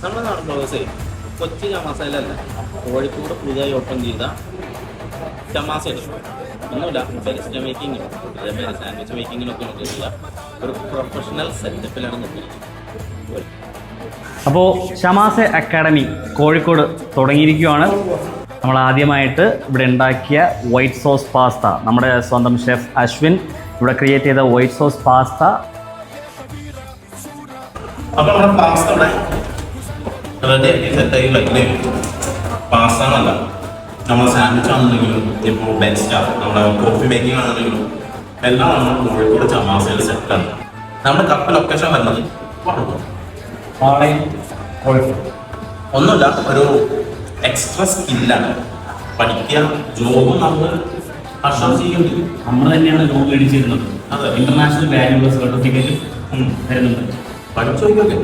നമ്മുടെ നാടൻ ഫ്ലവേഴ്സേ കൊച്ചി ചമാസയിലല്ല, കോഴിക്കോട് പുതിയതായി ഓപ്പൺ ചെയ്ത ചമാസയാണ്. ഒന്നുമില്ല, ബെരിസ്റ്റ മേക്കിങ്ങും അതേപോലെ സാൻഡ്വിച്ച് മേക്കിങ്ങിനൊക്കെ നോക്കിയിട്ടില്ല, ഒരു പ്രൊഫഷണൽ സെറ്റപ്പിലാണ് നോക്കിയിരിക്കുന്നത്. അപ്പോൾ ഷമാസെ അക്കാഡമി കോഴിക്കോട് തുടങ്ങിയിരിക്കുകയാണ്. നമ്മൾ ആദ്യമായിട്ട് ഇവിടെ ഉണ്ടാക്കിയ വൈറ്റ് സോസ് പാസ്ത, നമ്മുടെ സ്വന്തം ഷെഫ് അശ്വിൻ ഇവിടെ ക്രിയേറ്റ് ചെയ്ത വൈറ്റ് സോസ് പാസ്ത. അപ്പോൾ നമ്മുടെ പാസ്ത ഇവിടെ റെഡി സെറ്റായി ലൈക്ക് പാസ്ത എന്നല്ല, നമ്മുടെ സാൻഡ്വിച്ച് ആണെന്നുണ്ടെങ്കിലും ഇപ്പോൾ ബെസ്റ്റ് നമ്മുടെ കോഫി മേക്കിംഗ് ആണെന്നുണ്ടെങ്കിലും എല്ലാം നമ്മൾ കോഴിക്കോട് ചമാസയിൽ സെറ്റാണ്. നമ്മുടെ കപ്പ് ലൊക്കേഷൻ വരുന്നത് ഒന്നുമില്ല, ഒരു എക്സ്ട്രാ സ്കില്ലാണ്. പഠിക്കുക, ജോബും നമ്മൾ അഷ്വർ ചെയ്യുന്നുണ്ട്. നമ്മൾ തന്നെയാണ് ജോബ് മേടിച്ചിരുന്നത്. അതെ, ഇന്റർനാഷണൽ വാല്യൂള്ള സർട്ടിഫിക്കറ്റ് തരുന്നുണ്ട്. പഠിച്ചു നോക്കിയൊക്കെ